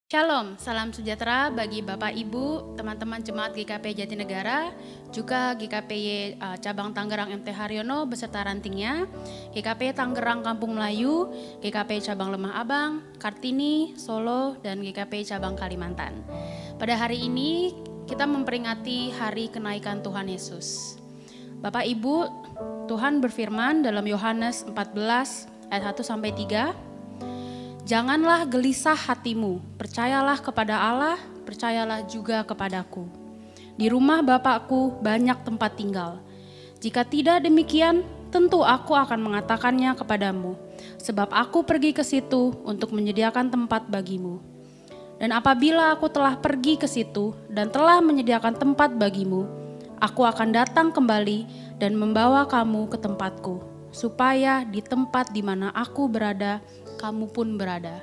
Shalom, salam sejahtera bagi Bapak Ibu, teman-teman jemaat GKP Jatinegara, juga GKPY Cabang Tangerang MT Haryono beserta rantingnya, GKP Tangerang Kampung Melayu, GKP Cabang Lemah Abang, Kartini, Solo, dan GKP Cabang Kalimantan. Pada hari ini kita memperingati Hari Kenaikan Tuhan Yesus. Bapak Ibu, Tuhan berfirman dalam Yohanes 14 ayat 1-3, janganlah gelisah hatimu, percayalah kepada Allah, percayalah juga kepadaku. Di rumah Bapakku banyak tempat tinggal. Jika tidak demikian, tentu aku akan mengatakannya kepadamu, sebab aku pergi ke situ untuk menyediakan tempat bagimu. Dan apabila aku telah pergi ke situ dan telah menyediakan tempat bagimu, aku akan datang kembali dan membawa kamu ke tempatku, supaya di tempat di mana aku berada, kamu pun berada.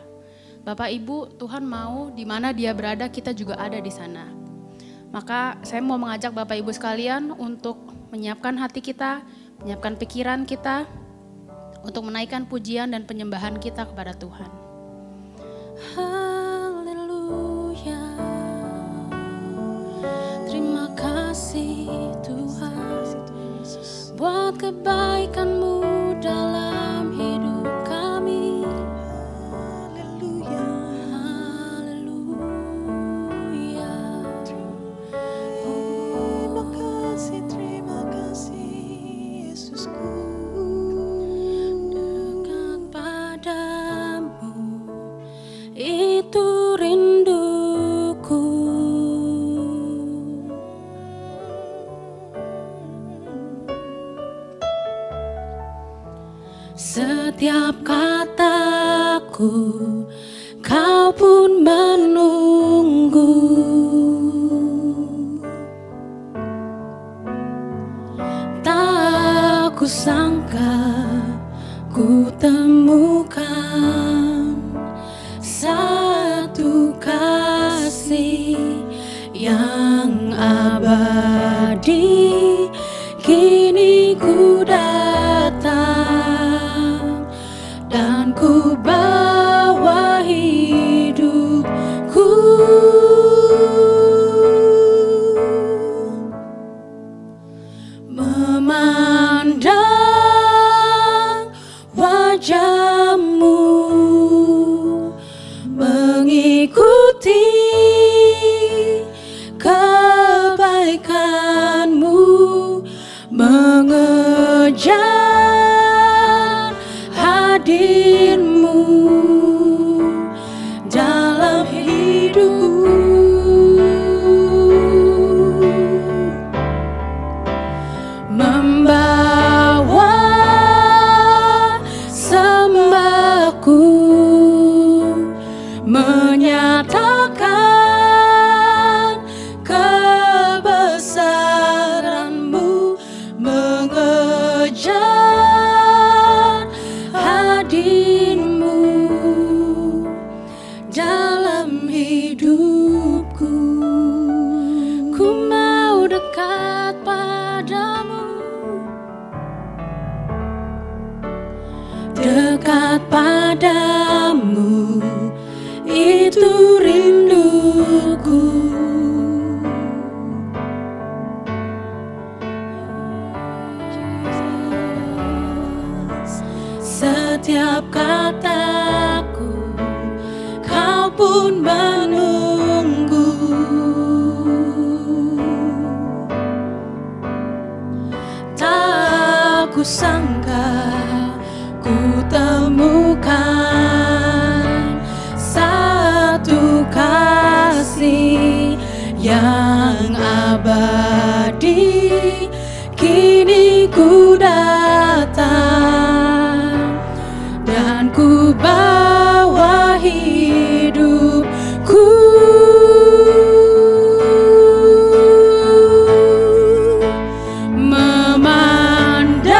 Bapak Ibu, Tuhan mau di mana Dia berada, kita juga ada di sana. Maka saya mau mengajak Bapak Ibu sekalian untuk menyiapkan hati kita, menyiapkan pikiran kita, untuk menaikkan pujian dan penyembahan kita kepada Tuhan. Haleluya. Terima kasih Tuhan buat kebaikan-Mu dalam hidup kami. Haleluya, haleluya. Terima kasih Yesusku. Dekat padamu itu rinduku. Setiap kataku, kau pun menunggu. Tak kusangka ku temukan satu kasih yang abadi. Kini ku datang dan ku bawa hidupku, memandang wajah-Mu, mengikuti kebaikan-Mu, mengejar hadir-Mu dalam hidupku, membawa sembahku, menyatakan kebesaran-Mu, mengejar hadir-Mu dalam hidupku. Ku mau dekat padamu, dekat padamu, itu rinduku. Setiap kataku, kau pun menunggu. Tak kusangka ku temukan satu kasih yang abadi. Kini ku datang dan ku bawa hidupku, memandang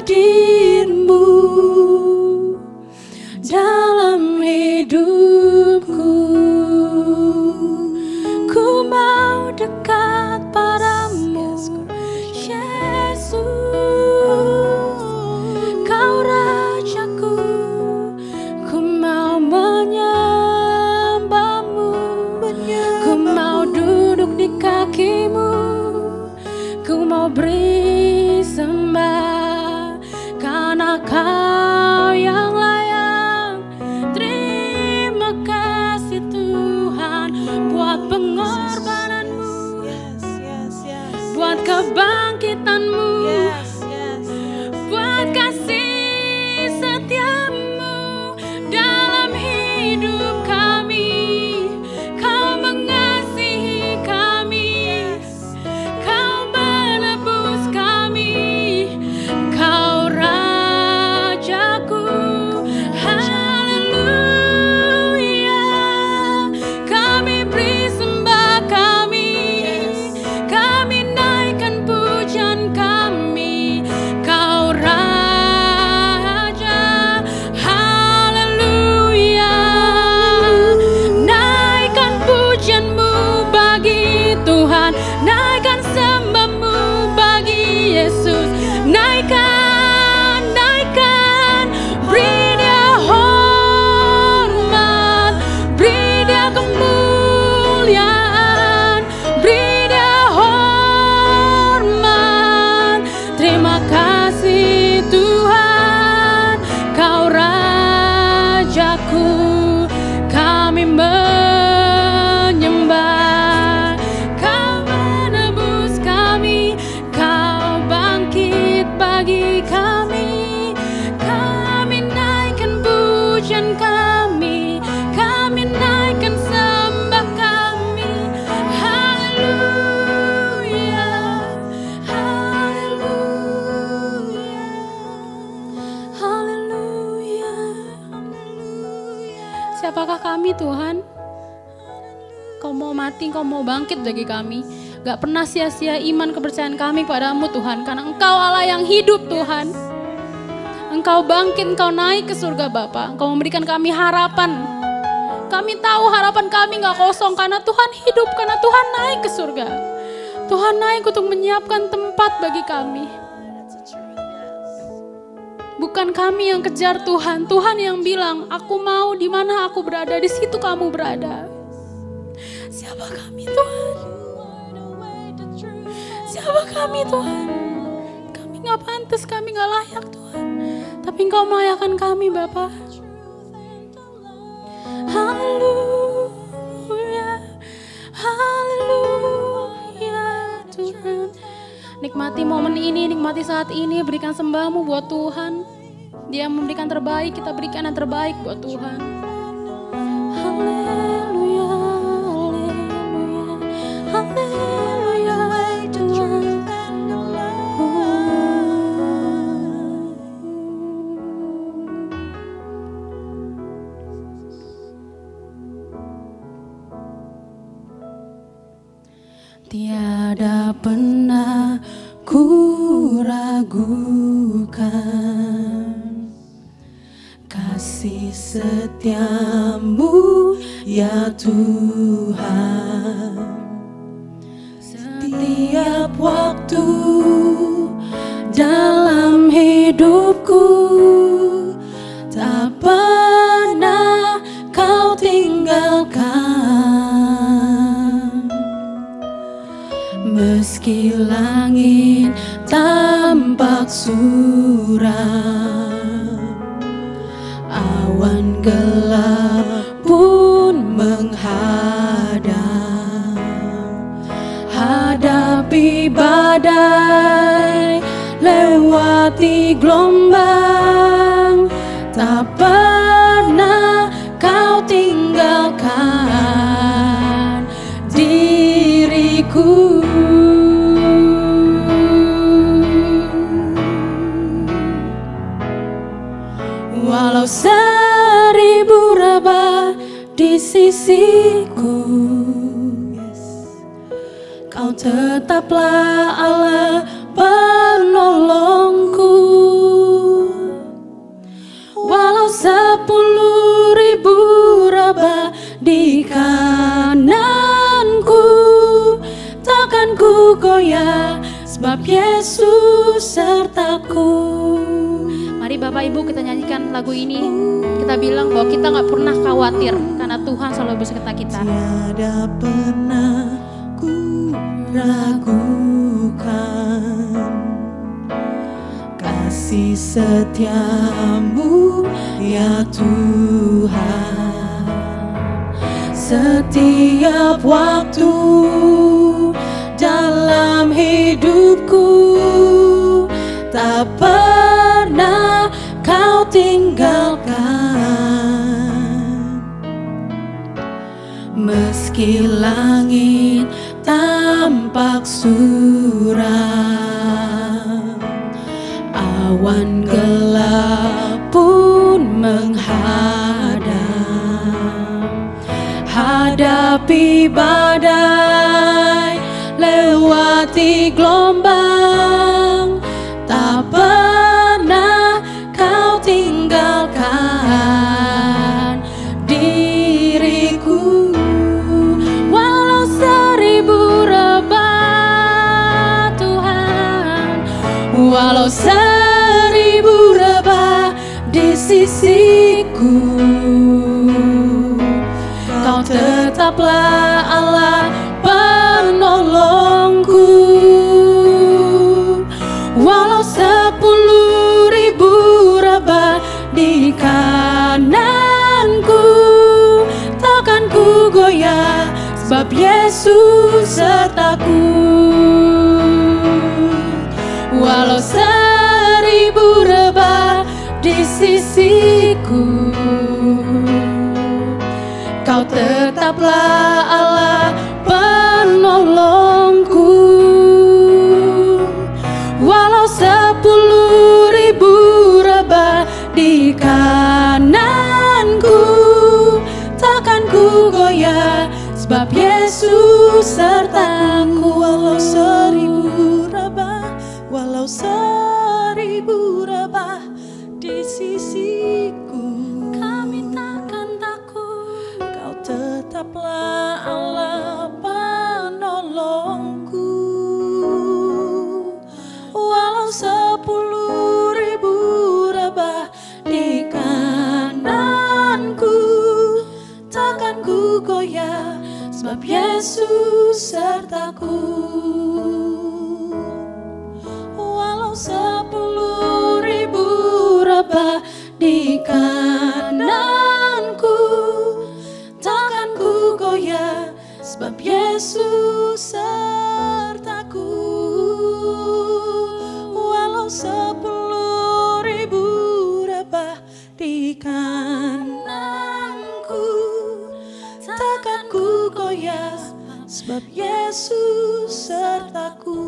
hadir-Mu dalam hidupku. Ku mau dekat padamu, Yesus. Kau Rajaku, ku mau menyembah-Mu. Ku mau duduk di kaki-Mu, ku mau beri sembah, karena Kau yang layak. Terima kasih Tuhan buat pengorbanan-Mu, buat kebangkitan-Mu, buat kasih setia-Mu dalam hidup kami. Kau mengasihi kami, Kau menebus kami, Kau Rajaku. Haleluya, kami beri sembah kami, kami naikkan pujian kami, Kau Raja. Haleluya, naikkan pujian-Mu bagi Tuhan, naikkan sembah-Mu bagi Yesus. Naikkan, naikkan, beri Dia hormat, beri Dia kemuliaan, beri Dia hormat. Terima kasih Tuhan, Kau Rajaku, kami menyembah. Kau menebus kami, Kau bangkit bagi kami, kami naikkan pujian kami, kami naikkan sembah kami. Haleluya, haleluya, haleluya. Siapakah kami Tuhan? Kau mau mati, Kau mau bangkit bagi kami. Gak pernah sia-sia iman kepercayaan kami padamu Tuhan, karena Engkau Allah yang hidup Tuhan. Engkau bangkit, Engkau naik ke surga Bapa. Engkau memberikan kami harapan. Kami tahu harapan kami gak kosong, karena Tuhan hidup, karena Tuhan naik ke surga. Tuhan naik untuk menyiapkan tempat bagi kami. Bukan kami yang kejar Tuhan, Tuhan yang bilang, aku mau di mana aku berada, di situ kamu berada. Siapa kami Tuhan? Siapa kami Tuhan? Kami gak pantas, kami gak layak Tuhan, tapi Engkau melayakkan kami Bapa. Haleluya, haleluya Tuhan. Nikmati momen ini, nikmati saat ini, berikan sembah-Mu buat Tuhan. Dia memberikan terbaik, kita berikan yang terbaik buat Tuhan. Haleluya, haleluya, haleluya Tuhan. Tiada pernah ku ragukan kasih setia-Mu ya Tuhan. Setiap waktu dalam hidupku tak pernah Kau tinggalkan. Meski langit tampak suram, awan gelap pun menghadang, hadapi badai, lewati gelombang, tak pernah Kau tinggalkan diriku. Walau 1000 rebah di sisiku, Kau tetaplah Allah penolongku. sebab Yesus sertaku. Mari Bapak Ibu kita nyanyikan lagu ini. Kita bilang bahwa kita gak pernah khawatir karena Tuhan selalu beserta kita. Tiada pernah ku ragukan kasih setiamu ya Tuhan. Setiap waktu dalam hidupku tak pernah kau tinggalkan. Meski langit tampak suram, awan gelap pun menghadang, hadapi badai, lewati gelombang, tak pernah kau tinggalkan diriku. Walau 1000 rebah Tuhan, walau 1000 rebah di sisiku, kau tetaplah Allah penolongku. Walau 10.000 rebah di kananku, takkan ku goyah sebab Yesus sertaku. Walau 1000 rebah di sisiku, kau tetaplah Allah penolongku. Walau 10.000 rebah di kananku, takkan ku goyah sebab Yesus sertaku. Walau 1000 rebah, walau 1000 rebah di sisiku, kami takkan takut. Kau tetaplah Allah penolongku. Walau 10.000 rebah di kananku, takkan ku goyah sebab Yesus sertaku. Walau 10.000 rebah di kananku, takkan ku goyah sebab Yesus sertaku. Walau 10.000 rebah di kananku, takkan ku goyah sebab Yesus sertaku.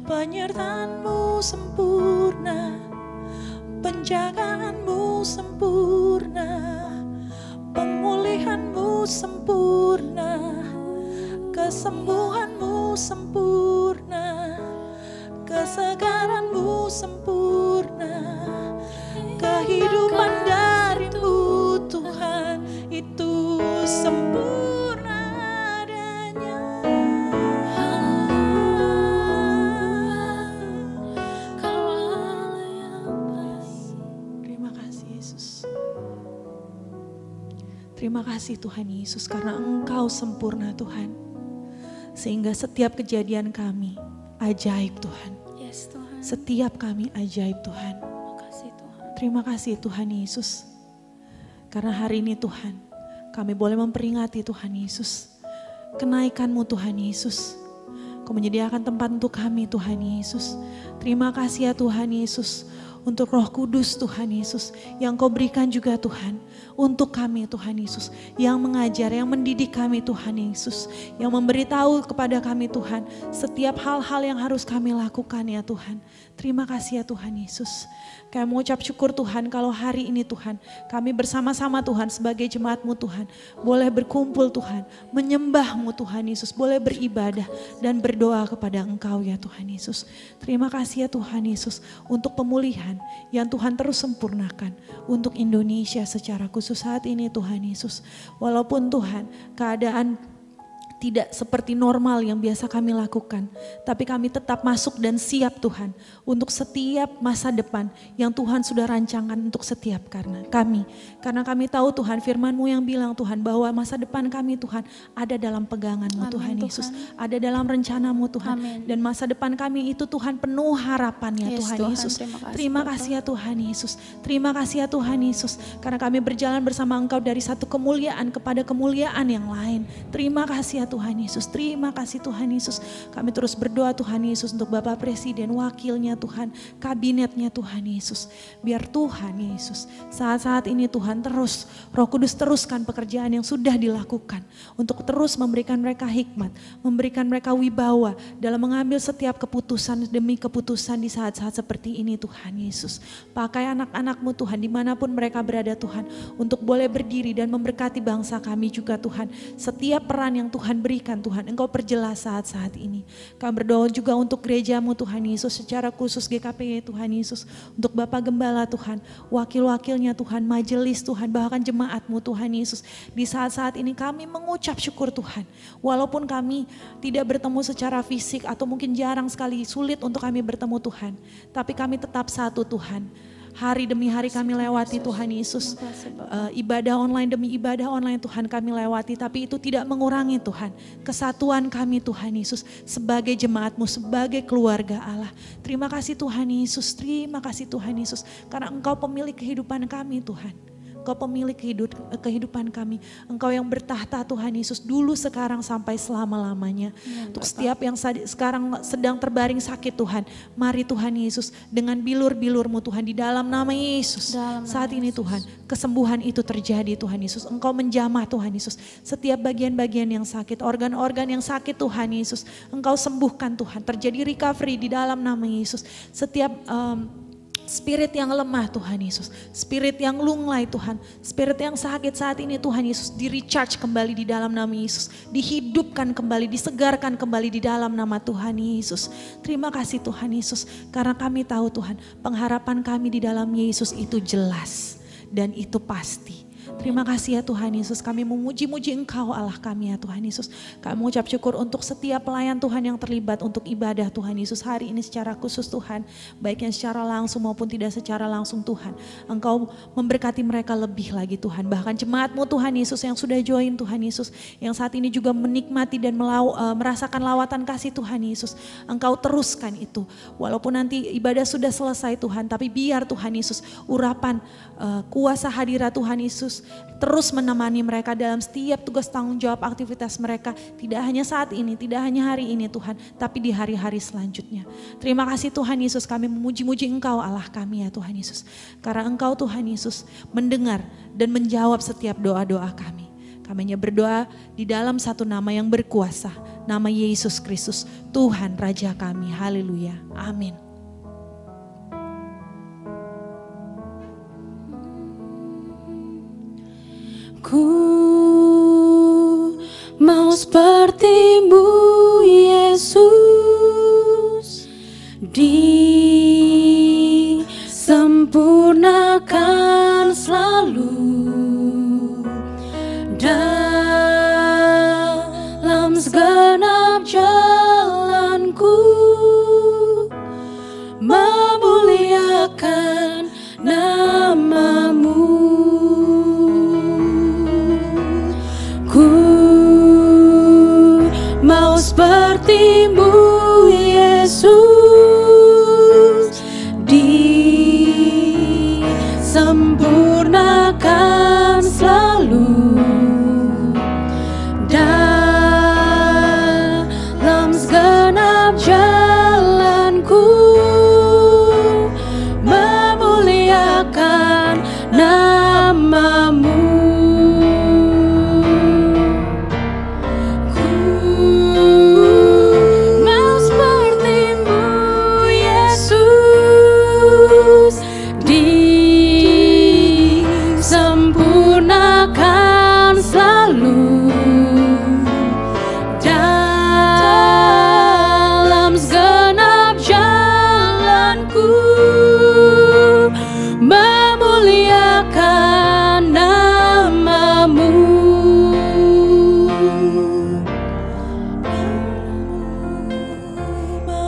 Penyertaanmu sempurna, penjagaanmu sempurna, pemulihanmu sempurna, kesembuhanmu sempurna, kesegaranmu sempurna, kehidupan darimu Tuhan itu sempurna adanya. Terima kasih Yesus. Terima kasih Tuhan Yesus karena Engkau sempurna Tuhan. Sehingga setiap kejadian kami ajaib Tuhan. Yes Tuhan. Setiap kami ajaib Tuhan. Terima kasih Tuhan. Terima kasih Tuhan Yesus. Karena hari ini Tuhan, kami boleh memperingati Tuhan Yesus. Kenaikan-Mu Tuhan Yesus. Kau menyediakan tempat untuk kami Tuhan Yesus. Terima kasih ya Tuhan Yesus. Untuk Roh Kudus Tuhan Yesus yang Kau berikan juga Tuhan untuk kami Tuhan Yesus, yang mengajar, yang mendidik kami Tuhan Yesus, yang memberitahu kepada kami Tuhan setiap hal-hal yang harus kami lakukan ya Tuhan. Terima kasih ya Tuhan Yesus. Kami mengucap syukur Tuhan kalau hari ini Tuhan kami bersama-sama Tuhan sebagai jemaat-Mu Tuhan boleh berkumpul Tuhan, menyembah-Mu Tuhan Yesus, boleh beribadah dan berdoa kepada Engkau ya Tuhan Yesus. Terima kasih ya Tuhan Yesus untuk pemulihan yang Tuhan terus sempurnakan untuk Indonesia secara khusus saat ini Tuhan Yesus. Walaupun Tuhan keadaan tidak seperti normal yang biasa kami lakukan. Tapi kami tetap masuk dan siap Tuhan untuk setiap masa depan yang Tuhan sudah rancangkan untuk setiap kami. Karena kami tahu Tuhan, firman-Mu yang bilang Tuhan bahwa masa depan kami Tuhan ada dalam pegangan-Mu Tuhan Yesus. Ada dalam rencana-Mu Tuhan. Amin. Dan masa depan kami itu Tuhan penuh harapannya Tuhan Yesus. Terima kasih ya Tuhan Yesus. Terima kasih ya Tuhan Yesus. Karena kami berjalan bersama Engkau dari satu kemuliaan kepada kemuliaan yang lain. Terima kasih ya Tuhan Yesus, terima kasih Tuhan Yesus. Kami terus berdoa Tuhan Yesus untuk Bapak Presiden, wakilnya Tuhan, kabinetnya Tuhan Yesus. Biar Tuhan Yesus saat-saat ini Tuhan terus, Roh Kudus teruskan pekerjaan yang sudah dilakukan. Untuk terus memberikan mereka hikmat, memberikan mereka wibawa dalam mengambil setiap keputusan demi keputusan di saat-saat seperti ini Tuhan Yesus. Pakai anak-anak-Mu Tuhan dimanapun mereka berada Tuhan, untuk boleh berdiri dan memberkati bangsa kami juga Tuhan. Setiap peran yang Tuhan berikan Tuhan, Engkau perjelas saat-saat ini. Kami berdoa juga untuk gereja-Mu Tuhan Yesus, secara khusus GKPY Tuhan Yesus, untuk Bapak Gembala Tuhan, wakil-wakilnya Tuhan, majelis Tuhan, bahkan jemaat-Mu Tuhan Yesus. Di saat-saat ini kami mengucap syukur Tuhan, walaupun kami tidak bertemu secara fisik atau mungkin jarang sekali, sulit untuk kami bertemu Tuhan, tapi kami tetap satu Tuhan. Hari demi hari kami lewati Tuhan Yesus, ibadah online demi ibadah online Tuhan kami lewati, tapi itu tidak mengurangi Tuhan kesatuan kami Tuhan Yesus sebagai jemaat-Mu, sebagai keluarga Allah. Terima kasih Tuhan Yesus, terima kasih Tuhan Yesus, karena Engkau pemilik kehidupan kami Tuhan. Engkau pemilik kehidupan kami. Engkau yang bertahta Tuhan Yesus dulu, sekarang, sampai selama-lamanya. Untuk setiap yang sekarang sedang terbaring sakit Tuhan, mari Tuhan Yesus dengan bilur-bilur-Mu Tuhan di dalam nama Yesus. Saat ini Tuhan, kesembuhan itu terjadi Tuhan Yesus. Engkau menjamah Tuhan Yesus setiap bagian-bagian yang sakit, organ-organ yang sakit Tuhan Yesus. Engkau sembuhkan Tuhan, terjadi recovery di dalam nama Yesus. Setiap spirit yang lemah Tuhan Yesus, spirit yang lunglai Tuhan, spirit yang sakit saat ini Tuhan Yesus, di recharge kembali di dalam nama Yesus, dihidupkan kembali, disegarkan kembali di dalam nama Tuhan Yesus. Terima kasih Tuhan Yesus, karena kami tahu Tuhan, pengharapan kami di dalam Yesus itu jelas dan itu pasti. Terima kasih ya Tuhan Yesus, kami memuji-muji Engkau Allah kami ya Tuhan Yesus. Kami mengucap syukur untuk setiap pelayan Tuhan yang terlibat untuk ibadah Tuhan Yesus hari ini secara khusus Tuhan. Baik yang secara langsung maupun tidak secara langsung Tuhan. Engkau memberkati mereka lebih lagi Tuhan. Bahkan jemaat-Mu Tuhan Yesus yang sudah join Tuhan Yesus, yang saat ini juga menikmati dan merasakan lawatan kasih Tuhan Yesus. Engkau teruskan itu. Walaupun nanti ibadah sudah selesai Tuhan, tapi biar Tuhan Yesus urapan kuasa hadirat Tuhan Yesus terus menemani mereka dalam setiap tugas tanggung jawab aktivitas mereka. Tidak hanya saat ini, tidak hanya hari ini Tuhan, tapi di hari-hari selanjutnya. Terima kasih Tuhan Yesus, kami memuji-muji Engkau Allah kami ya Tuhan Yesus. Karena Engkau Tuhan Yesus mendengar dan menjawab setiap doa-doa kami. Kami hanya berdoa di dalam satu nama yang berkuasa, nama Yesus Kristus, Tuhan Raja kami. Haleluya. Amin. Ku mau seperti-Mu Yesus, disempurnakan selalu dalam segenap jalanku, memuliakan nama-Mu. Mau seperti-Mu Yesus, disempurnakan selalu dalam segenap jalanku, memuliakan nama-Mu. Mau seperti-Mu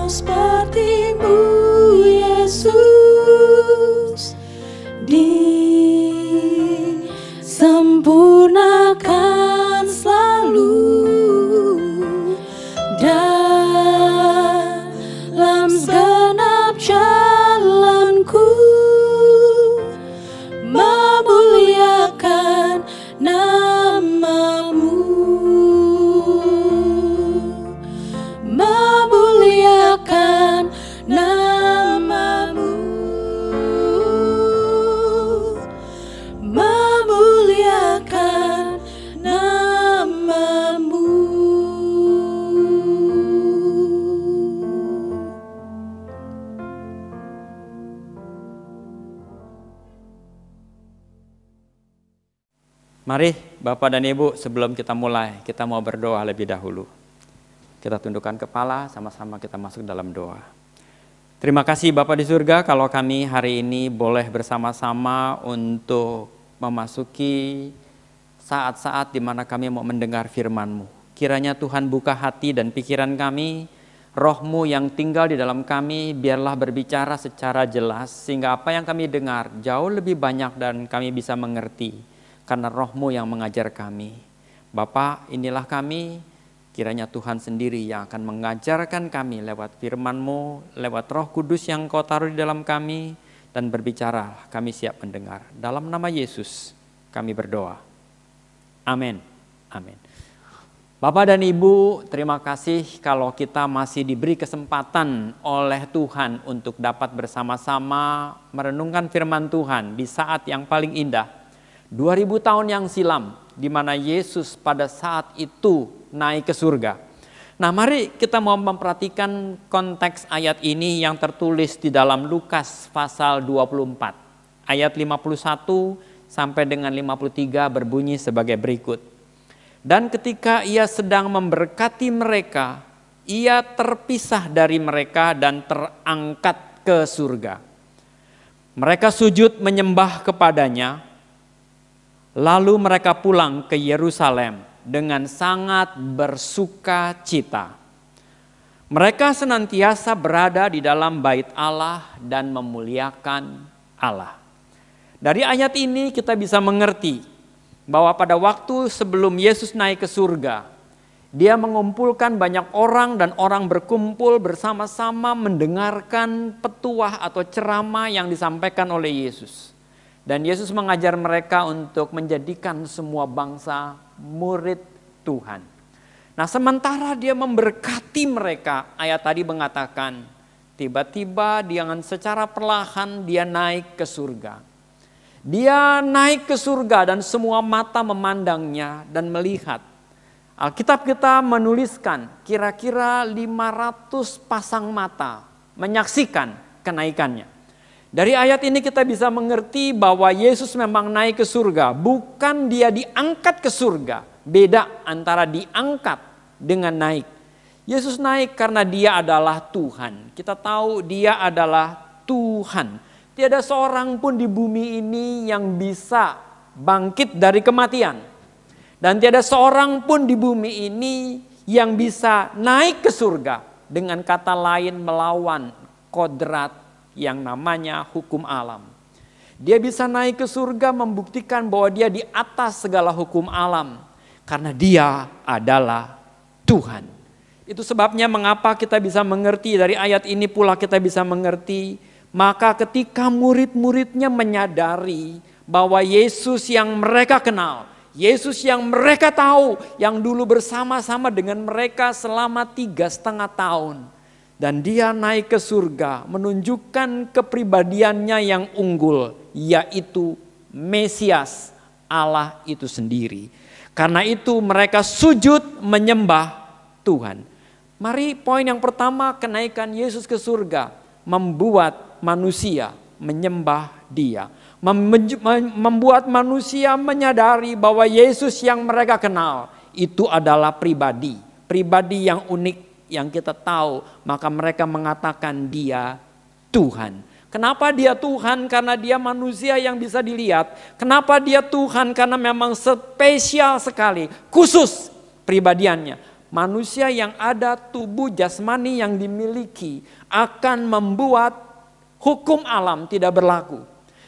seperti-Mu Yesus, disempurnakan selalu dalam segenap jalanku, memuliakan nama-Mu, memuliakan nama-Mu, memuliakan nama-Mu. Mari Bapak dan Ibu, sebelum kita mulai, kita mau berdoa lebih dahulu. Kita tundukkan kepala, sama-sama kita masuk dalam doa. Terima kasih Bapa di surga kalau kami hari ini boleh bersama-sama untuk memasuki saat-saat di mana kami mau mendengar firman-Mu. Kiranya Tuhan buka hati dan pikiran kami, Roh-Mu yang tinggal di dalam kami biarlah berbicara secara jelas sehingga apa yang kami dengar jauh lebih banyak dan kami bisa mengerti karena Roh-Mu yang mengajar kami. Bapa, inilah kami, kiranya Tuhan sendiri yang akan mengajarkan kami lewat firman-Mu, lewat Roh Kudus yang Kau taruh di dalam kami, dan berbicara, kami siap mendengar. Dalam nama Yesus kami berdoa. Amin. Amin. Bapak dan Ibu, terima kasih kalau kita masih diberi kesempatan oleh Tuhan untuk dapat bersama-sama merenungkan firman Tuhan di saat yang paling indah. 2000 tahun yang silam, di mana Yesus pada saat itu naik ke surga. Nah, mari kita mau memperhatikan konteks ayat ini yang tertulis di dalam Lukas pasal 24. Ayat 51 sampai dengan 53 berbunyi sebagai berikut. Dan ketika ia sedang memberkati mereka, ia terpisah dari mereka dan terangkat ke surga. Mereka sujud menyembah kepadanya. Lalu mereka pulang ke Yerusalem dengan sangat bersuka cita. Mereka senantiasa berada di dalam bait Allah dan memuliakan Allah. Dari ayat ini kita bisa mengerti bahwa pada waktu sebelum Yesus naik ke surga, Dia mengumpulkan banyak orang dan orang berkumpul bersama-sama mendengarkan petuah atau ceramah yang disampaikan oleh Yesus. Dan Yesus mengajar mereka untuk menjadikan semua bangsa murid Tuhan. Nah, sementara Dia memberkati mereka, ayat tadi mengatakan, tiba-tiba dengan secara perlahan Dia naik ke surga. Dia naik ke surga dan semua mata memandangnya dan melihat. Alkitab kita menuliskan kira-kira 500 pasang mata menyaksikan kenaikannya. Dari ayat ini kita bisa mengerti bahwa Yesus memang naik ke surga, bukan Dia diangkat ke surga. Beda antara diangkat dengan naik. Yesus naik karena Dia adalah Tuhan. Kita tahu Dia adalah Tuhan. Tiada seorang pun di bumi ini yang bisa bangkit dari kematian. Dan tiada seorang pun di bumi ini yang bisa naik ke surga. Dengan kata lain melawan kodrat yang namanya hukum alam. Dia bisa naik ke surga membuktikan bahwa Dia di atas segala hukum alam. Karena Dia adalah Tuhan. Itu sebabnya mengapa kita bisa mengerti dari ayat ini pula kita bisa mengerti. Maka ketika murid-muridnya menyadari bahwa Yesus yang mereka kenal. Yesus yang mereka tahu. Yang dulu bersama-sama dengan mereka selama 3,5 tahun. Dan Dia naik ke surga menunjukkan kepribadiannya yang unggul, yaitu Mesias, Allah itu sendiri. Karena itu mereka sujud menyembah Tuhan. Mari poin yang pertama, kenaikan Yesus ke surga membuat manusia menyembah Dia. Membuat manusia menyadari bahwa Yesus yang mereka kenal itu adalah pribadi yang unik. Yang kita tahu, maka mereka mengatakan Dia Tuhan. Kenapa Dia Tuhan? Karena Dia manusia yang bisa dilihat. Kenapa Dia Tuhan? Karena memang spesial sekali, khusus pribadiannya. manusia yang ada tubuh jasmani yang dimiliki akan membuat hukum alam tidak berlaku.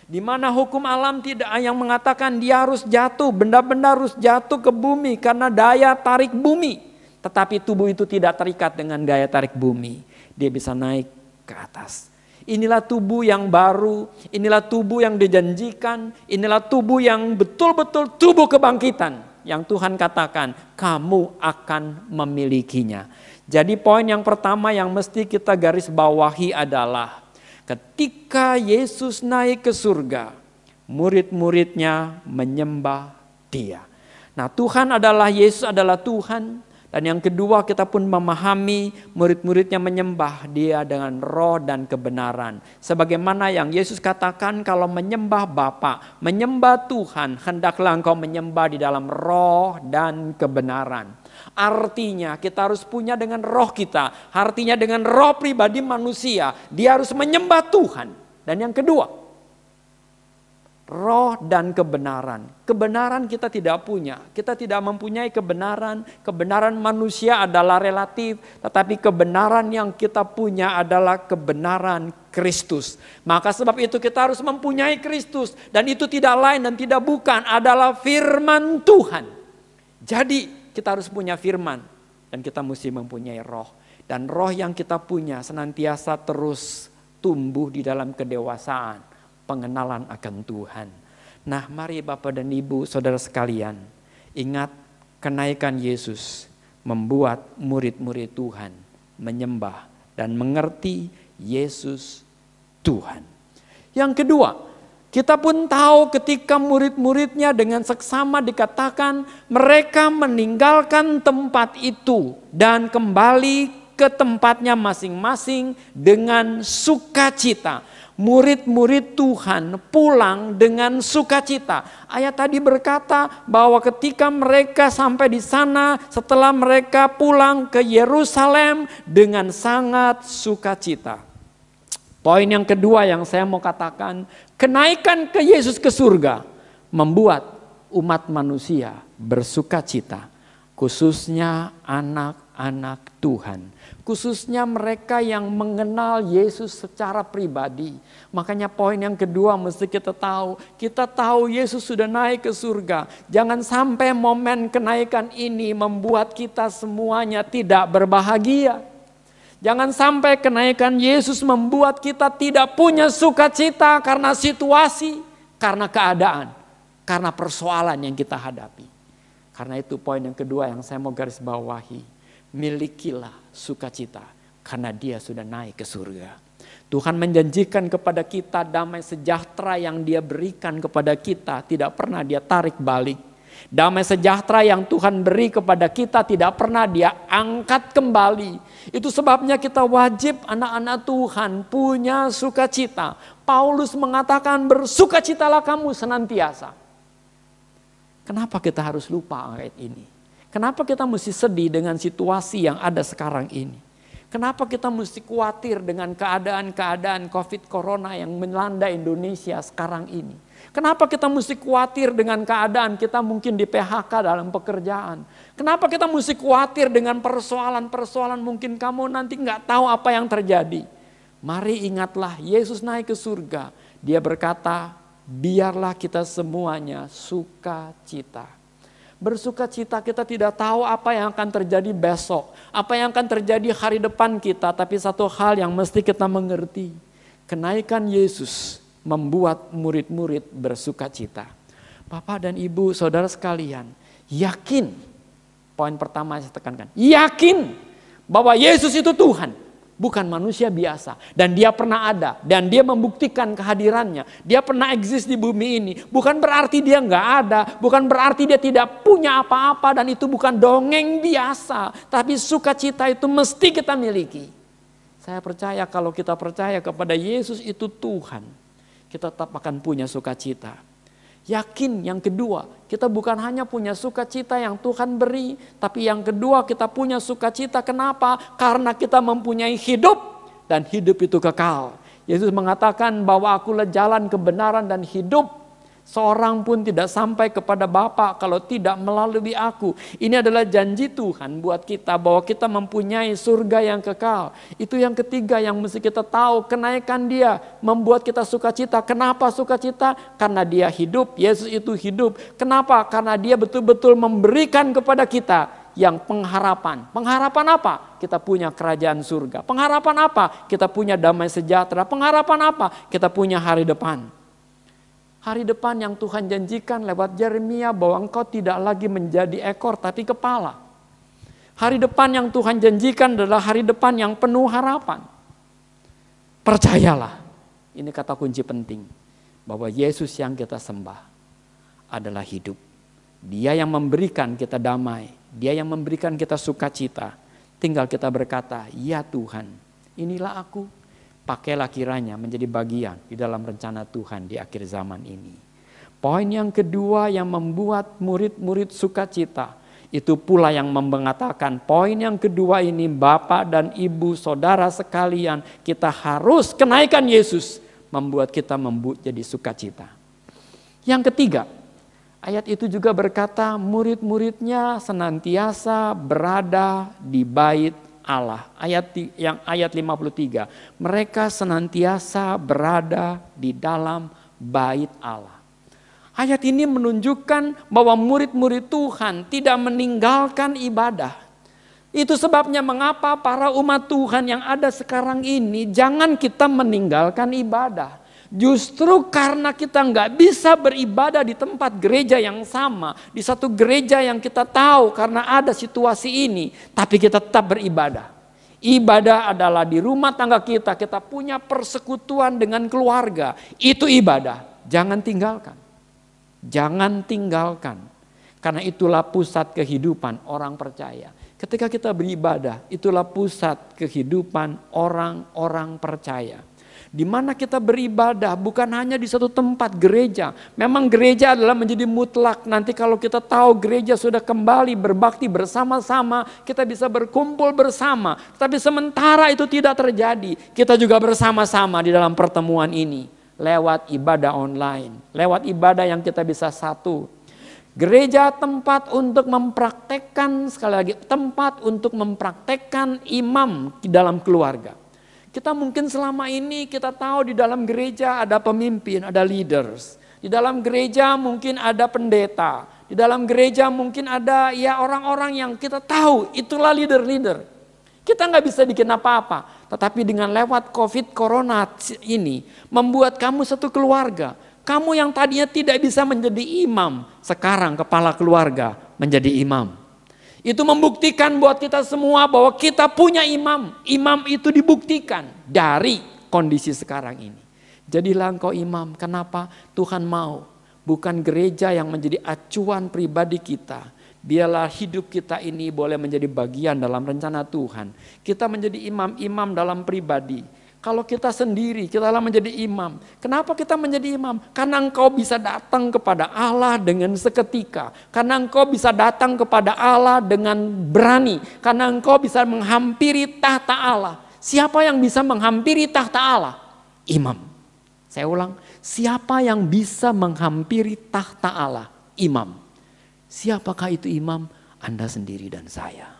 Di mana hukum alam tidak yang mengatakan dia harus jatuh, benda-benda harus jatuh ke bumi karena daya tarik bumi. Tetapi tubuh itu tidak terikat dengan daya tarik bumi. Dia bisa naik ke atas. Inilah tubuh yang baru, inilah tubuh yang dijanjikan, inilah tubuh yang betul-betul tubuh kebangkitan. Yang Tuhan katakan, kamu akan memilikinya. Jadi poin yang pertama yang mesti kita garis bawahi adalah, ketika Yesus naik ke surga, murid-muridnya menyembah Dia. Nah, Tuhan adalah, Yesus adalah Tuhan. Dan yang kedua, kita pun memahami murid-muridnya menyembah Dia dengan roh dan kebenaran. Sebagaimana yang Yesus katakan, kalau menyembah Bapa, menyembah Tuhan, hendaklah engkau menyembah di dalam roh dan kebenaran. Artinya kita harus punya dengan roh kita, artinya dengan roh pribadi manusia, dia harus menyembah Tuhan. Dan yang kedua, roh dan kebenaran. Kebenaran kita tidak punya, kita tidak mempunyai kebenaran. Kebenaran manusia adalah relatif, tetapi kebenaran yang kita punya adalah kebenaran Kristus. Maka sebab itu kita harus mempunyai Kristus, dan itu tidak lain dan tidak bukan adalah firman Tuhan. Jadi kita harus punya firman dan kita mesti mempunyai roh. Dan roh yang kita punya senantiasa terus tumbuh di dalam kedewasaan, pengenalan akan Tuhan. Nah, mari Bapak dan Ibu, saudara sekalian, ingat kenaikan Yesus membuat murid-murid Tuhan menyembah dan mengerti Yesus Tuhan. Yang kedua, kita pun tahu ketika murid-muridnya dengan seksama dikatakan mereka meninggalkan tempat itu dan kembali ke tempatnya masing-masing dengan sukacita. Murid-murid Tuhan pulang dengan sukacita. Ayat tadi berkata bahwa ketika mereka sampai di sana, setelah mereka pulang ke Yerusalem dengan sangat sukacita. Poin yang kedua yang saya mau katakan, kenaikan ke Yesus ke surga membuat umat manusia bersukacita, khususnya anak-anak Tuhan, khususnya mereka yang mengenal Yesus secara pribadi. Makanya poin yang kedua mesti kita tahu Yesus sudah naik ke surga. Jangan sampai momen kenaikan ini membuat kita semuanya tidak berbahagia. Jangan sampai kenaikan Yesus membuat kita tidak punya sukacita karena situasi, karena keadaan, karena persoalan yang kita hadapi. Karena itu poin yang kedua yang saya mau garis bawahi. Milikilah sukacita karena Dia sudah naik ke surga. Tuhan menjanjikan kepada kita damai sejahtera yang Dia berikan kepada kita tidak pernah Dia tarik balik. Damai sejahtera yang Tuhan beri kepada kita tidak pernah Dia angkat kembali. Itu sebabnya kita wajib anak-anak Tuhan punya sukacita. Paulus mengatakan bersukacitalah kamu senantiasa. Kenapa kita harus lupa ayat ini? Kenapa kita mesti sedih dengan situasi yang ada sekarang ini? Kenapa kita mesti khawatir dengan keadaan-keadaan COVID Corona yang melanda Indonesia sekarang ini? Kenapa kita mesti khawatir dengan keadaan kita mungkin di PHK dalam pekerjaan? Kenapa kita mesti khawatir dengan persoalan-persoalan mungkin kamu nanti nggak tahu apa yang terjadi? Mari ingatlah Yesus naik ke surga. Dia berkata, biarlah kita semuanya sukacita. Bersukacita kita tidak tahu apa yang akan terjadi besok. Apa yang akan terjadi hari depan kita. Tapi satu hal yang mesti kita mengerti. Kenaikan Yesus membuat murid-murid bersukacita. Bapak dan Ibu, saudara sekalian, yakin. Poin pertama saya tekankan. Yakin bahwa Yesus itu Tuhan. Bukan manusia biasa. Dan Dia pernah ada. Dan Dia membuktikan kehadirannya. Dia pernah eksis di bumi ini. Bukan berarti Dia nggak ada. Bukan berarti Dia tidak punya apa-apa. Dan itu bukan dongeng biasa. Tapi sukacita itu mesti kita miliki. Saya percaya kalau kita percaya kepada Yesus itu Tuhan, kita tetap akan punya sukacita. Yakin yang kedua, kita bukan hanya punya sukacita yang Tuhan beri, tapi yang kedua kita punya sukacita. Kenapa? Karena kita mempunyai hidup dan hidup itu kekal. Yesus mengatakan bahwa akulah jalan kebenaran dan hidup. Seorang pun tidak sampai kepada Bapa kalau tidak melalui aku. Ini adalah janji Tuhan buat kita bahwa kita mempunyai surga yang kekal. Itu yang ketiga yang mesti kita tahu. Kenaikan Dia membuat kita sukacita. Kenapa sukacita? Karena Dia hidup. Yesus itu hidup. Kenapa? Karena Dia betul-betul memberikan kepada kita yang pengharapan. Pengharapan apa? Kita punya kerajaan surga. Pengharapan apa? Kita punya damai sejahtera. Pengharapan apa? Kita punya hari depan. Hari depan yang Tuhan janjikan lewat Yeremia bahwa engkau tidak lagi menjadi ekor tapi kepala. Hari depan yang Tuhan janjikan adalah hari depan yang penuh harapan. Percayalah, ini kata kunci penting, bahwa Yesus yang kita sembah adalah hidup. Dia yang memberikan kita damai, Dia yang memberikan kita sukacita. Tinggal kita berkata, ya Tuhan, inilah aku. Pakailah kiranya menjadi bagian di dalam rencana Tuhan di akhir zaman ini. Poin yang kedua yang membuat murid-murid sukacita, itu pula yang mengatakan poin yang kedua ini, Bapak dan Ibu, saudara sekalian, kita harus kenaikan Yesus, membuat kita jadi sukacita. Yang ketiga, ayat itu juga berkata murid-muridnya senantiasa berada di bait Allah. Ayat 53. Mereka senantiasa berada di dalam bait Allah. Ayat ini menunjukkan bahwa murid-murid Tuhan tidak meninggalkan ibadah. Itu sebabnya mengapa para umat Tuhan yang ada sekarang ini jangan kita meninggalkan ibadah. Justru karena kita nggak bisa beribadah di tempat gereja yang sama, di satu gereja yang kita tahu karena ada situasi ini, tapi kita tetap beribadah. Ibadah adalah di rumah tangga kita, kita punya persekutuan dengan keluarga, itu ibadah. Jangan tinggalkan, jangan tinggalkan, karena itulah pusat kehidupan orang percaya. Ketika kita beribadah, itulah pusat kehidupan orang-orang percaya. Di mana kita beribadah bukan hanya di satu tempat gereja. Memang gereja adalah menjadi mutlak. Nanti kalau kita tahu gereja sudah kembali berbakti bersama-sama, kita bisa berkumpul bersama. Tapi sementara itu tidak terjadi, kita juga bersama-sama di dalam pertemuan ini. Lewat ibadah online, lewat ibadah yang kita bisa satu. Gereja tempat untuk mempraktekkan, sekali lagi, tempat untuk mempraktekkan imam di dalam keluarga. Kita mungkin selama ini kita tahu di dalam gereja ada pemimpin, ada leaders. Di dalam gereja mungkin ada pendeta. Di dalam gereja mungkin ada ya orang-orang yang kita tahu itulah leader-leader. Kita nggak bisa bikin apa-apa. Tetapi dengan lewat COVID Corona ini membuat kamu satu keluarga. Kamu yang tadinya tidak bisa menjadi imam, sekarang kepala keluarga menjadi imam. Itu membuktikan buat kita semua bahwa kita punya imam. Imam itu dibuktikan dari kondisi sekarang ini. Jadilah engkau imam. Kenapa? Tuhan mau. Bukan gereja yang menjadi acuan pribadi kita. Biarlah hidup kita ini boleh menjadi bagian dalam rencana Tuhan. Kita menjadi imam-imam dalam pribadi. Kalau kita sendiri, kita lah menjadi imam. Kenapa kita menjadi imam? Karena engkau bisa datang kepada Allah dengan seketika. Karena engkau bisa datang kepada Allah dengan berani. Karena engkau bisa menghampiri tahta Allah. Siapa yang bisa menghampiri tahta Allah? Imam. Saya ulang, siapa yang bisa menghampiri tahta Allah? Imam. Siapakah itu imam? Anda sendiri dan saya.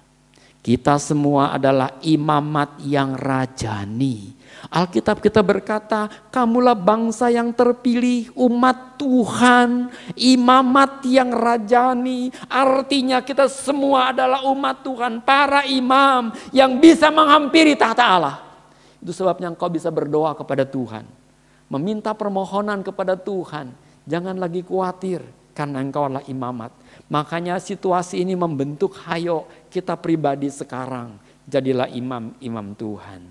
Kita semua adalah imamat yang rajani. Alkitab kita berkata, kamulah bangsa yang terpilih, umat Tuhan, imamat yang rajani. Artinya kita semua adalah umat Tuhan, para imam yang bisa menghampiri tahta Allah. Itu sebabnya engkau bisa berdoa kepada Tuhan, meminta permohonan kepada Tuhan. Jangan lagi khawatir karena engkau adalah imamat. Makanya situasi ini membentuk, hayo kita pribadi sekarang jadilah imam-imam Tuhan.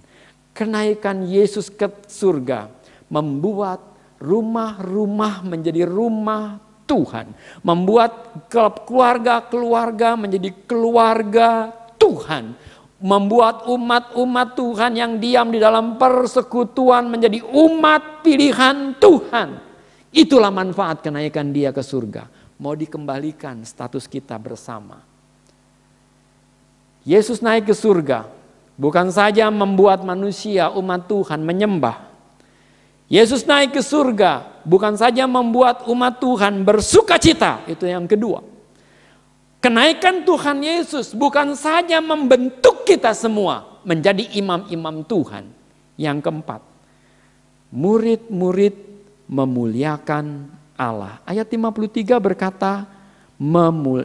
Kenaikan Yesus ke surga membuat rumah-rumah menjadi rumah Tuhan. Membuat keluarga-keluarga menjadi keluarga Tuhan. Membuat umat-umat Tuhan yang diam di dalam persekutuan menjadi umat pilihan Tuhan. Itulah manfaat kenaikan Dia ke surga. Mau dikembalikan status kita bersama. Yesus naik ke surga. Bukan saja membuat manusia umat Tuhan menyembah. Yesus naik ke surga bukan saja membuat umat Tuhan bersuka cita, itu yang kedua. Kenaikan Tuhan Yesus bukan saja membentuk kita semua menjadi imam-imam Tuhan. Yang keempat, murid-murid memuliakan Allah. Ayat 53 berkata,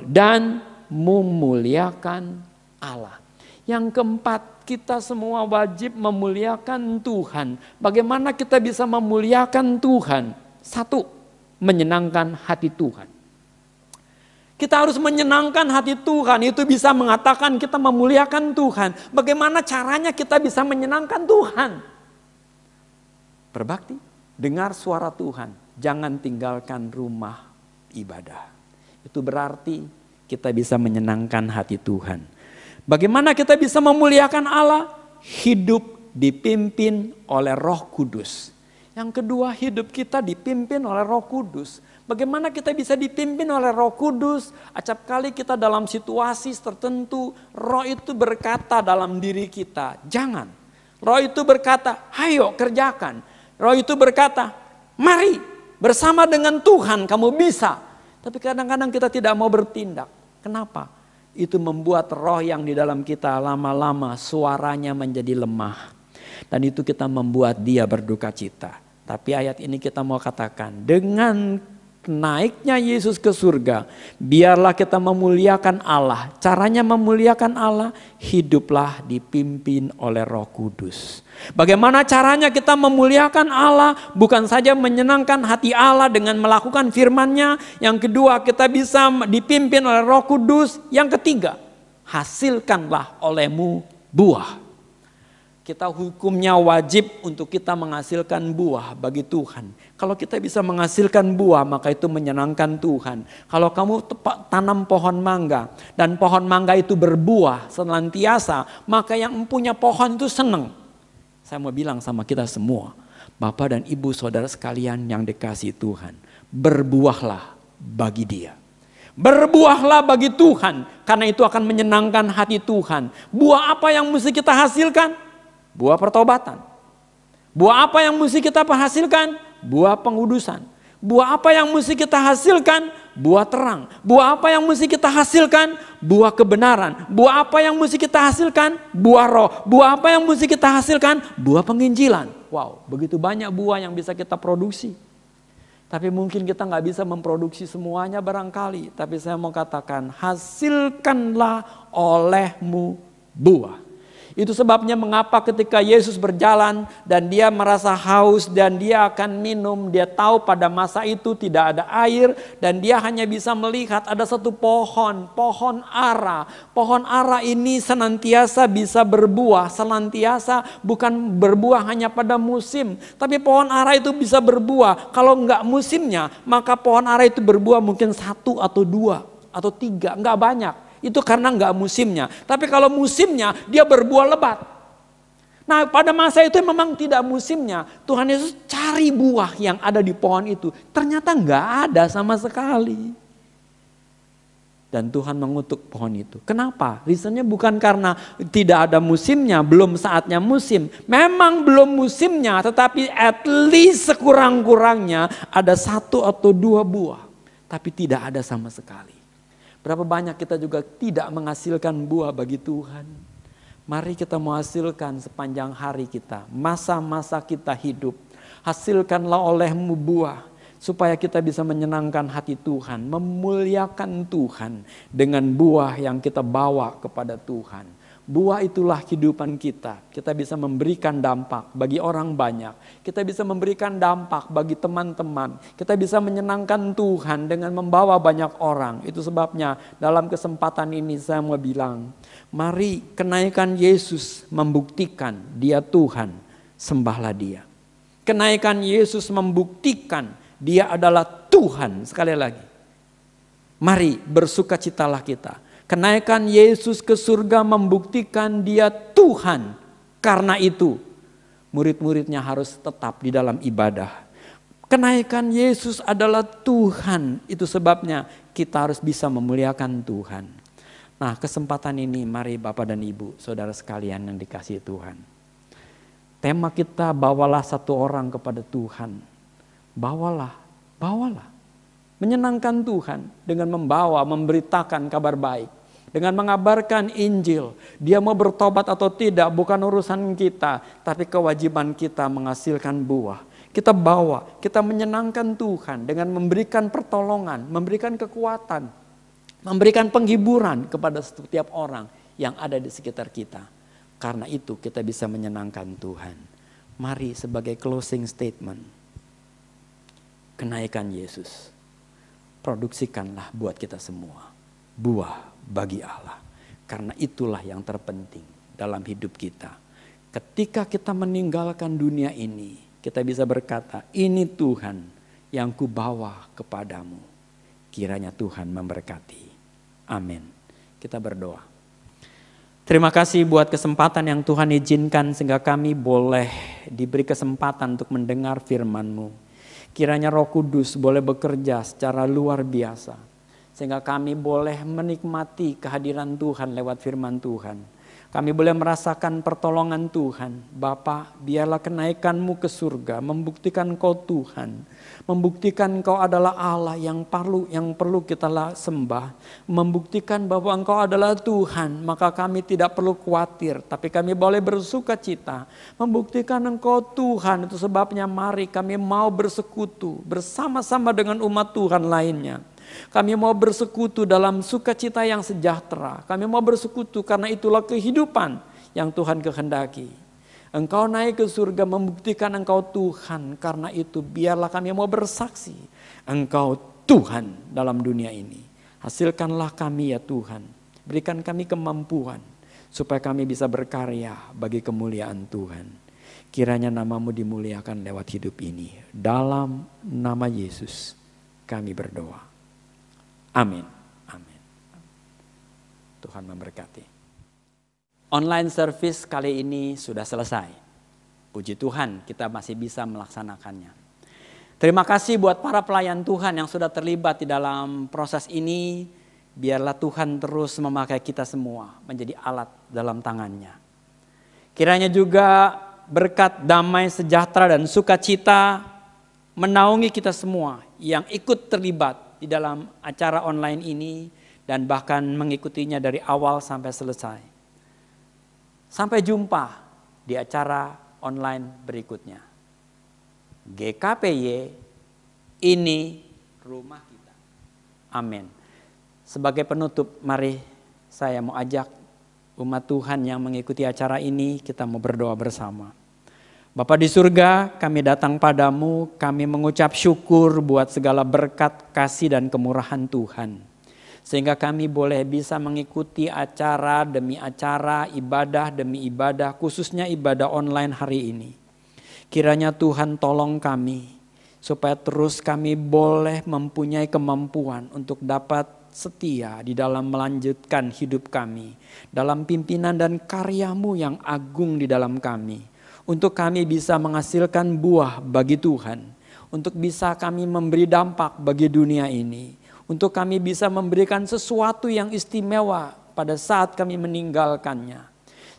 dan memuliakan Allah. Yang keempat, kita semua wajib memuliakan Tuhan. Bagaimana kita bisa memuliakan Tuhan? Satu, menyenangkan hati Tuhan. Kita harus menyenangkan hati Tuhan. Itu bisa mengatakan kita memuliakan Tuhan. Bagaimana caranya kita bisa menyenangkan Tuhan? Berbakti, dengar suara Tuhan. Jangan tinggalkan rumah ibadah. Itu berarti kita bisa menyenangkan hati Tuhan. Bagaimana kita bisa memuliakan Allah? Hidup dipimpin oleh Roh Kudus. Yang kedua, hidup kita dipimpin oleh Roh Kudus. Bagaimana kita bisa dipimpin oleh Roh Kudus? Acap kali kita dalam situasi tertentu, Roh itu berkata dalam diri kita, jangan. Roh itu berkata, ayo kerjakan. Roh itu berkata, mari bersama dengan Tuhan kamu bisa. Tapi kadang-kadang kita tidak mau bertindak. Kenapa? Itu membuat roh yang di dalam kita lama-lama suaranya menjadi lemah. Dan itu kita membuat dia berduka cita. Tapi ayat ini kita mau katakan, dengan naiknya Yesus ke surga, biarlah kita memuliakan Allah. Caranya memuliakan Allah, hiduplah dipimpin oleh Roh Kudus. Bagaimana caranya kita memuliakan Allah? Bukan saja menyenangkan hati Allah dengan melakukan firman-Nya. Yang kedua, kita bisa dipimpin oleh Roh Kudus. Yang ketiga, hasilkanlah olehmu buah. Kita hukumnya wajib untuk kita menghasilkan buah bagi Tuhan. Kalau kita bisa menghasilkan buah, maka itu menyenangkan Tuhan. Kalau kamu tanam pohon mangga dan pohon mangga itu berbuah senantiasa, maka yang punya pohon itu senang. Saya mau bilang sama kita semua, Bapak dan Ibu saudara sekalian yang dikasihi Tuhan, berbuahlah bagi Dia. Berbuahlah bagi Tuhan, karena itu akan menyenangkan hati Tuhan. Buah apa yang mesti kita hasilkan? Buah pertobatan. Buah apa yang mesti kita hasilkan? Buah pengudusan. Buah apa yang mesti kita hasilkan? Buah terang. Buah apa yang mesti kita hasilkan? Buah kebenaran. Buah apa yang mesti kita hasilkan? Buah roh. Buah apa yang mesti kita hasilkan? Buah penginjilan. Wow, begitu banyak buah yang bisa kita produksi. Tapi mungkin kita nggak bisa memproduksi semuanya barangkali. Tapi saya mau katakan, hasilkanlah olehmu buah. Itu sebabnya mengapa ketika Yesus berjalan dan dia merasa haus dan dia akan minum. Dia tahu pada masa itu tidak ada air dan dia hanya bisa melihat ada satu pohon, pohon ara. Pohon ara ini senantiasa bisa berbuah, senantiasa bukan berbuah hanya pada musim. Tapi pohon ara itu bisa berbuah. Kalau enggak musimnya, maka pohon ara itu berbuah mungkin 1 atau 2 atau 3, enggak banyak. Itu karena enggak musimnya. Tapi kalau musimnya dia berbuah lebat. Nah pada masa itu memang tidak musimnya. Tuhan Yesus cari buah yang ada di pohon itu. Ternyata enggak ada sama sekali. Dan Tuhan mengutuk pohon itu. Kenapa? Reasonnya bukan karena tidak ada musimnya. Belum saatnya musim. Memang belum musimnya. Tetapi at least sekurang-kurangnya ada 1 atau 2 buah. Tapi tidak ada sama sekali. Berapa banyak kita juga tidak menghasilkan buah bagi Tuhan. Mari kita menghasilkan sepanjang hari kita. Masa-masa kita hidup. Hasilkanlah olehmu buah. Supaya kita bisa menyenangkan hati Tuhan. Memuliakan Tuhan. Dengan buah yang kita bawa kepada Tuhan. Buah itulah kehidupan kita. Kita bisa memberikan dampak bagi orang banyak. Kita bisa memberikan dampak bagi teman-teman. Kita bisa menyenangkan Tuhan dengan membawa banyak orang. Itu sebabnya dalam kesempatan ini saya mau bilang, mari kenaikan Yesus membuktikan Dia Tuhan, sembahlah Dia. Kenaikan Yesus membuktikan Dia adalah Tuhan. Sekali lagi, mari bersukacitalah kita. Kenaikan Yesus ke surga membuktikan Dia Tuhan. Karena itu murid-muridnya harus tetap di dalam ibadah. Kenaikan Yesus adalah Tuhan. Itu sebabnya kita harus bisa memuliakan Tuhan. Nah kesempatan ini mari Bapak dan Ibu saudara sekalian yang dikasihi Tuhan. Tema kita bawalah satu orang kepada Tuhan. bawalah. Menyenangkan Tuhan dengan memberitakan kabar baik. Dengan mengabarkan Injil. Dia mau bertobat atau tidak bukan urusan kita. Tapi kewajiban kita menghasilkan buah. Kita bawa, kita menyenangkan Tuhan dengan memberikan pertolongan, memberikan kekuatan, memberikan penghiburan kepada setiap orang yang ada di sekitar kita. Karena itu kita bisa menyenangkan Tuhan. Mari sebagai closing statement, kenaikan Yesus. Produksikanlah buat kita semua buah bagi Allah. Karena itulah yang terpenting dalam hidup kita. Ketika kita meninggalkan dunia ini, kita bisa berkata, ini Tuhan yang kubawa kepadamu. Kiranya Tuhan memberkati. Amin. Kita berdoa. Terima kasih buat kesempatan yang Tuhan izinkan sehingga kami boleh diberi kesempatan untuk mendengar firman-Mu. Kiranya Roh Kudus boleh bekerja secara luar biasa. Sehingga kami boleh menikmati kehadiran Tuhan lewat firman Tuhan. Kami boleh merasakan pertolongan Tuhan. Bapa, biarlah kenaikan-Mu ke surga membuktikan Engkau Tuhan. Membuktikan Engkau adalah Allah yang perlu kita sembah. Membuktikan bahwa Engkau adalah Tuhan, maka kami tidak perlu khawatir. Tapi kami boleh bersuka cita. Membuktikan Engkau Tuhan, itu sebabnya mari kami mau bersekutu bersama-sama dengan umat Tuhan lainnya. Kami mau bersekutu dalam sukacita yang sejahtera. Kami mau bersekutu karena itulah kehidupan yang Tuhan kehendaki. Engkau naik ke surga membuktikan Engkau Tuhan. Karena itu biarlah kami mau bersaksi. Engkau Tuhan dalam dunia ini. Hasilkanlah kami ya Tuhan. Berikan kami kemampuan supaya kami bisa berkarya bagi kemuliaan Tuhan. Kiranya nama-Mu dimuliakan lewat hidup ini. Dalam nama Yesus kami berdoa. Amin. Amin. Tuhan memberkati. Online service kali ini sudah selesai. Puji Tuhan kita masih bisa melaksanakannya. Terima kasih buat para pelayan Tuhan yang sudah terlibat di dalam proses ini. Biarlah Tuhan terus memakai kita semua menjadi alat dalam tangannya. Kiranya juga berkat damai sejahtera dan sukacita menaungi kita semua yang ikut terlibat di dalam acara online ini dan bahkan mengikutinya dari awal sampai selesai. Sampai jumpa di acara online berikutnya. GKPY, ini rumah kita. Amin. Sebagai penutup, mari saya mau ajak umat Tuhan yang mengikuti acara ini, kita mau berdoa bersama. Bapa di surga, kami datang padamu, kami mengucap syukur buat segala berkat, kasih dan kemurahan Tuhan. Sehingga kami boleh bisa mengikuti acara demi acara, ibadah demi ibadah, khususnya ibadah online hari ini. Kiranya Tuhan tolong kami, supaya terus kami boleh mempunyai kemampuan untuk dapat setia di dalam melanjutkan hidup kami. Dalam pimpinan dan karya-Mu yang agung di dalam kami. Untuk kami bisa menghasilkan buah bagi Tuhan. Untuk bisa kami memberi dampak bagi dunia ini. Untuk kami bisa memberikan sesuatu yang istimewa pada saat kami meninggalkannya.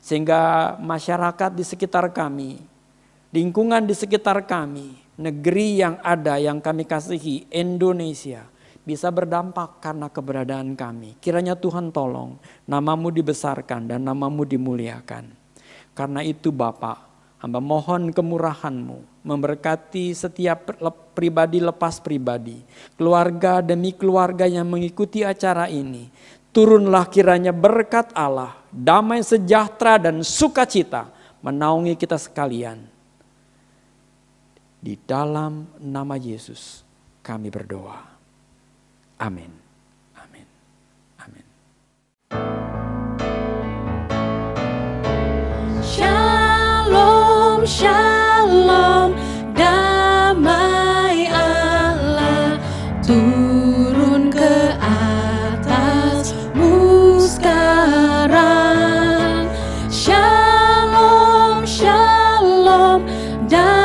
Sehingga masyarakat di sekitar kami, lingkungan di sekitar kami, negeri yang ada yang kami kasihi, Indonesia, bisa berdampak karena keberadaan kami. Kiranya Tuhan tolong, nama-Mu dibesarkan dan nama-Mu dimuliakan. Karena itu Bapa, hamba mohon kemurahan-Mu memberkati setiap pribadi lepas pribadi, keluarga demi keluarga yang mengikuti acara ini. Turunlah kiranya berkat Allah, damai sejahtera dan sukacita menaungi kita sekalian. Di dalam nama Yesus kami berdoa. Amin. Amin. Amin. Shalom, shalom, damai Allah turun ke atasmu sekarang. Shalom, shalom, damai